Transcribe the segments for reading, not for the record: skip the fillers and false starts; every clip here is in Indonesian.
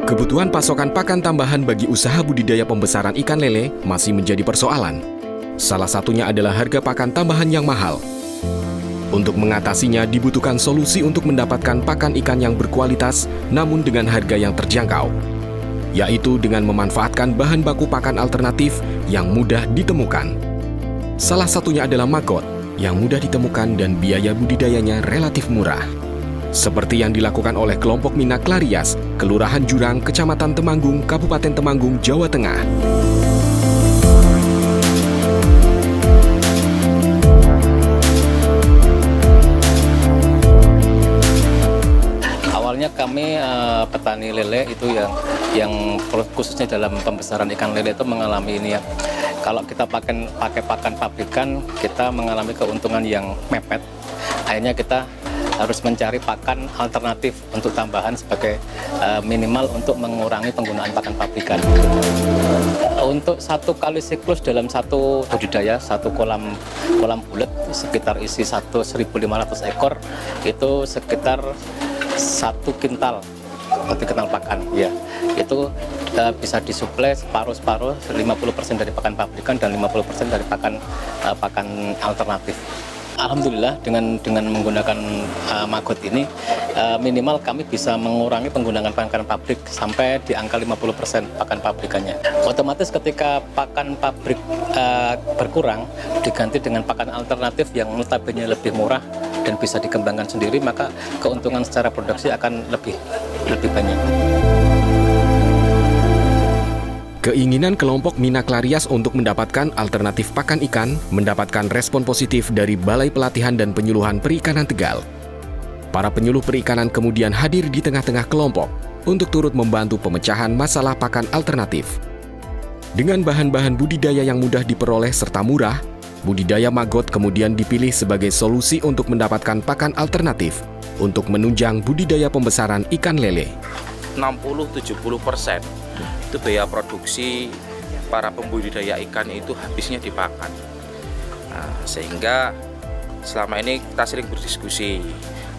Kebutuhan pasokan pakan tambahan bagi usaha budidaya pembesaran ikan lele masih menjadi persoalan. Salah satunya adalah harga pakan tambahan yang mahal. Untuk mengatasinya dibutuhkan solusi untuk mendapatkan pakan ikan yang berkualitas namun dengan harga yang terjangkau, yaitu dengan memanfaatkan bahan baku pakan alternatif yang mudah ditemukan. Salah satunya adalah maggot yang mudah ditemukan dan biaya budidayanya relatif murah. Seperti yang dilakukan oleh kelompok Mina Clarias, Kelurahan Jurang, Kecamatan Temanggung, Kabupaten Temanggung, Jawa Tengah. Awalnya kami petani lele itu yang khususnya dalam pembesaran ikan lele itu mengalami ini ya. Kalau kita pakai pakan pabrikan, kita mengalami keuntungan yang mepet. Akhirnya kita harus mencari pakan alternatif untuk tambahan sebagai minimal untuk mengurangi penggunaan pakan pabrikan. Untuk satu kali siklus dalam satu budidaya, satu kolam bulat sekitar isi 1.500 ekor, itu sekitar 1 kintal pakan, ya. Itu bisa disuplai separuh-separuh, 50% dari pakan pabrikan dan 50% dari pakan alternatif. Alhamdulillah dengan menggunakan maggot ini minimal kami bisa mengurangi penggunaan pakan pabrik sampai di angka 50% pakan pabrikannya. Otomatis ketika pakan pabrik berkurang diganti dengan pakan alternatif yang notabene lebih murah dan bisa dikembangkan sendiri, maka keuntungan secara produksi akan lebih banyak. Keinginan kelompok Mina Clarias untuk mendapatkan alternatif pakan ikan mendapatkan respon positif dari Balai Pelatihan dan Penyuluhan Perikanan Tegal. Para penyuluh perikanan kemudian hadir di tengah-tengah kelompok untuk turut membantu pemecahan masalah pakan alternatif. Dengan bahan-bahan budidaya yang mudah diperoleh serta murah, budidaya maggot kemudian dipilih sebagai solusi untuk mendapatkan pakan alternatif untuk menunjang budidaya pembesaran ikan lele. 60-70% itu biaya produksi para pembudidaya ikan itu habisnya di pakan. Sehingga selama ini kita sering berdiskusi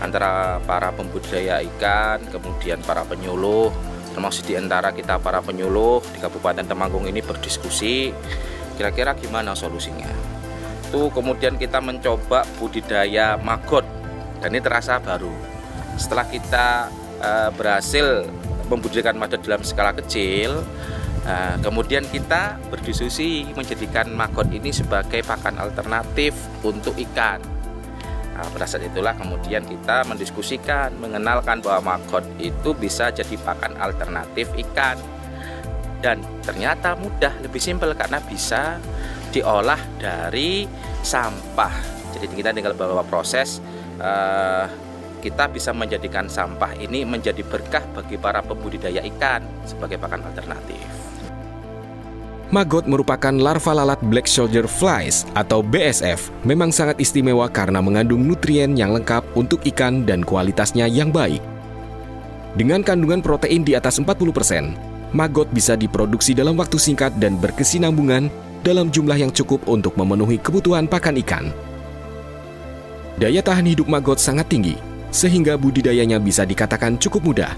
antara para pembudidaya ikan, kemudian para penyuluh, termasuk di antara kita para penyuluh di Kabupaten Temanggung ini berdiskusi kira-kira gimana solusinya. Itu kemudian kita mencoba budidaya maggot dan ini terasa baru. Setelah kita berhasil membudidayakan maggot dalam skala kecil, kemudian kita berdiskusi menjadikan maggot ini sebagai pakan alternatif untuk ikan. Pada saat itulah kemudian kita mendiskusikan, mengenalkan bahwa maggot itu bisa jadi pakan alternatif ikan. Dan ternyata mudah, lebih simpel karena bisa diolah dari sampah. Jadi kita tinggal bawa proses, kita bisa menjadikan sampah ini menjadi berkah bagi para pembudidaya ikan sebagai pakan alternatif. Maggot merupakan larva lalat Black Soldier Flies atau BSF, memang sangat istimewa karena mengandung nutrien yang lengkap untuk ikan dan kualitasnya yang baik. Dengan kandungan protein di atas 40%, maggot bisa diproduksi dalam waktu singkat dan berkesinambungan dalam jumlah yang cukup untuk memenuhi kebutuhan pakan ikan. Daya tahan hidup maggot sangat tinggi, sehingga budidayanya bisa dikatakan cukup mudah.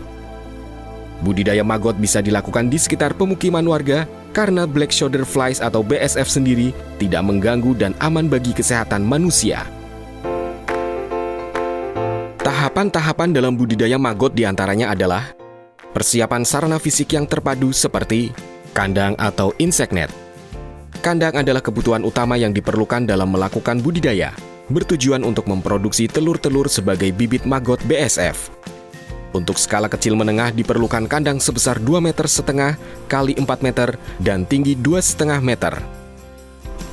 Budidaya maggot bisa dilakukan di sekitar pemukiman warga karena Black Soldier Flies atau BSF sendiri tidak mengganggu dan aman bagi kesehatan manusia. Tahapan-tahapan dalam budidaya maggot diantaranya adalah persiapan sarana fisik yang terpadu seperti kandang atau insect net. Kandang adalah kebutuhan utama yang diperlukan dalam melakukan budidaya, bertujuan untuk memproduksi telur-telur sebagai bibit maggot BSF. Untuk skala kecil menengah diperlukan kandang sebesar 2,5 meter kali 4 meter dan tinggi 2,5 meter.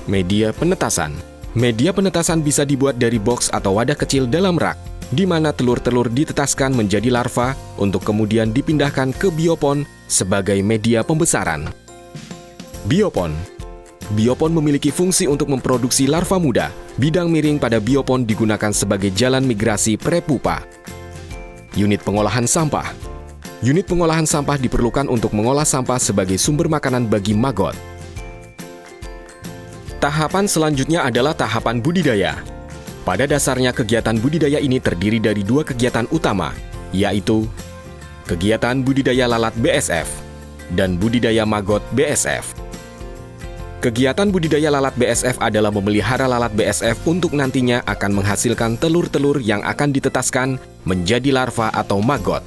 Media penetasan. Media penetasan bisa dibuat dari box atau wadah kecil dalam rak, di mana telur-telur ditetaskan menjadi larva untuk kemudian dipindahkan ke biopon sebagai media pembesaran. Biopon. Biopon memiliki fungsi untuk memproduksi larva muda. Bidang miring pada biopon digunakan sebagai jalan migrasi prepupa. Unit pengolahan sampah. Unit pengolahan sampah diperlukan untuk mengolah sampah sebagai sumber makanan bagi maggot. Tahapan selanjutnya adalah tahapan budidaya. Pada dasarnya kegiatan budidaya ini terdiri dari 2 kegiatan utama, yaitu kegiatan budidaya lalat BSF, dan budidaya maggot BSF. Kegiatan budidaya lalat BSF adalah memelihara lalat BSF untuk nantinya akan menghasilkan telur-telur yang akan ditetaskan menjadi larva atau maggot.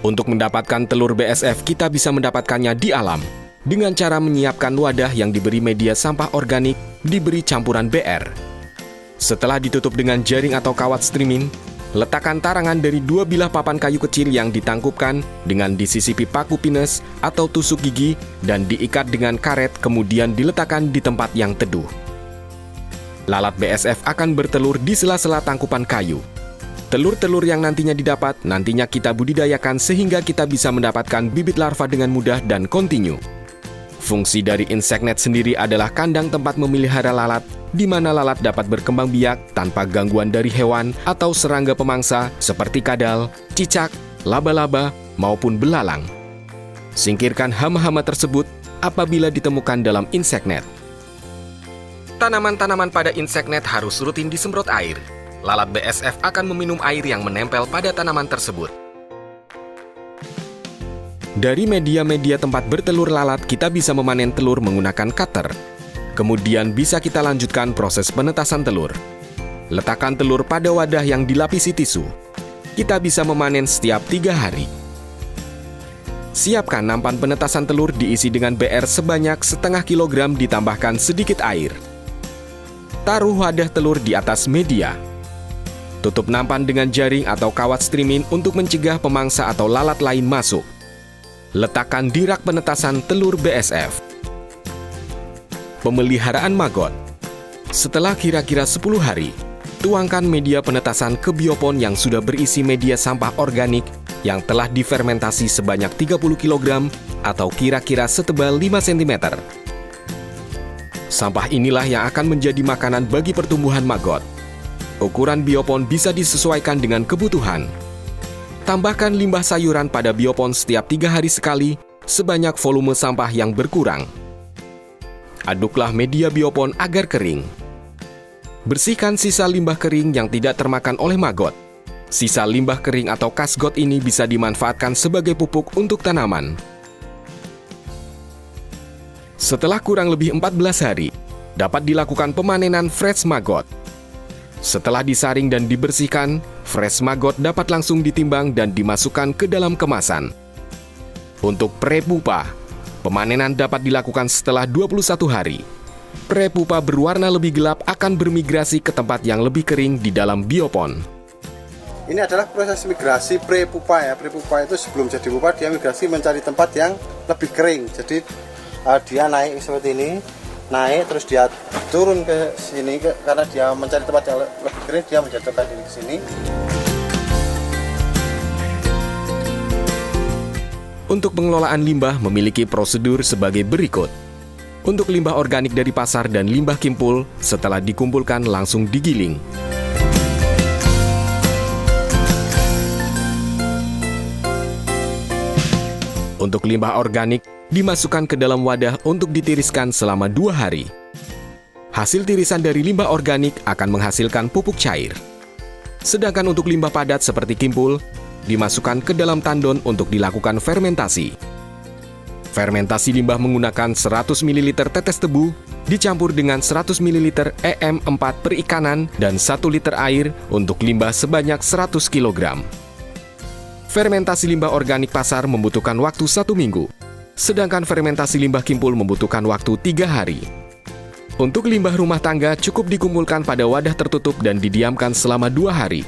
Untuk mendapatkan telur BSF, kita bisa mendapatkannya di alam dengan cara menyiapkan wadah yang diberi media sampah organik, diberi campuran BR. Setelah ditutup dengan jaring atau kawat streaming, letakkan tarangan dari 2 bilah papan kayu kecil yang ditangkupkan dengan disisipi paku pinus atau tusuk gigi dan diikat dengan karet, kemudian diletakkan di tempat yang teduh. Lalat BSF akan bertelur di sela-sela tangkupan kayu. Telur-telur yang nantinya didapat, nantinya kita budidayakan sehingga kita bisa mendapatkan bibit larva dengan mudah dan kontinu. Fungsi dari InsectNet sendiri adalah kandang tempat memelihara lalat, di mana lalat dapat berkembang biak tanpa gangguan dari hewan atau serangga pemangsa seperti kadal, cicak, laba-laba, maupun belalang. Singkirkan hama-hama tersebut apabila ditemukan dalam InsectNet. Tanaman-tanaman pada InsectNet harus rutin disemprot air. Lalat BSF akan meminum air yang menempel pada tanaman tersebut. Dari media-media tempat bertelur lalat, kita bisa memanen telur menggunakan cutter. Kemudian bisa kita lanjutkan proses penetasan telur. Letakkan telur pada wadah yang dilapisi tisu. Kita bisa memanen setiap 3 hari. Siapkan nampan penetasan telur diisi dengan BR sebanyak setengah kilogram ditambahkan sedikit air. Taruh wadah telur di atas media. Tutup nampan dengan jaring atau kawat streaming untuk mencegah pemangsa atau lalat lain masuk. Letakkan di rak penetasan telur BSF. Pemeliharaan maggot. Setelah kira-kira 10 hari, tuangkan media penetasan ke biopon yang sudah berisi media sampah organik yang telah difermentasi sebanyak 30 kg atau kira-kira setebal 5 cm. Sampah inilah yang akan menjadi makanan bagi pertumbuhan maggot. Ukuran biopon bisa disesuaikan dengan kebutuhan. Tambahkan limbah sayuran pada biopon setiap 3 hari sekali, sebanyak volume sampah yang berkurang. Aduklah media biopon agar kering. Bersihkan sisa limbah kering yang tidak termakan oleh maggot. Sisa limbah kering atau kasgot ini bisa dimanfaatkan sebagai pupuk untuk tanaman. Setelah kurang lebih 14 hari, dapat dilakukan pemanenan fresh maggot. Setelah disaring dan dibersihkan, fresh maggot dapat langsung ditimbang dan dimasukkan ke dalam kemasan. Untuk prepupa, pemanenan dapat dilakukan setelah 21 hari. Prepupa berwarna lebih gelap akan bermigrasi ke tempat yang lebih kering di dalam biopon. Ini adalah proses migrasi prepupa ya. Prepupa itu sebelum jadi pupa dia migrasi mencari tempat yang lebih kering. Jadi dia naik seperti ini. Naik terus dia turun ke sini karena dia mencari tempat yang lebih kering, dia menjatuhkan diri ke sini. Untuk pengelolaan limbah memiliki prosedur sebagai berikut. Untuk limbah organik dari pasar dan limbah kimpul, setelah dikumpulkan langsung digiling. Untuk limbah organik, dimasukkan ke dalam wadah untuk ditiriskan selama 2 hari. Hasil tirisan dari limbah organik akan menghasilkan pupuk cair. Sedangkan untuk limbah padat seperti kimpul, dimasukkan ke dalam tandon untuk dilakukan fermentasi. Fermentasi limbah menggunakan 100 ml tetes tebu, dicampur dengan 100 ml EM4 perikanan dan 1 liter air untuk limbah sebanyak 100 kg. Fermentasi limbah organik pasar membutuhkan waktu 1 minggu. Sedangkan fermentasi limbah kimpul membutuhkan waktu 3 hari. Untuk limbah rumah tangga cukup dikumpulkan pada wadah tertutup dan didiamkan selama 2 hari.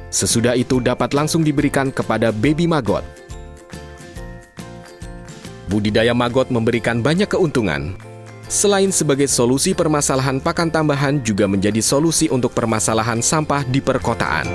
Sesudah itu dapat langsung diberikan kepada baby maggot. Budidaya maggot memberikan banyak keuntungan. Selain sebagai solusi permasalahan pakan tambahan, juga menjadi solusi untuk permasalahan sampah di perkotaan.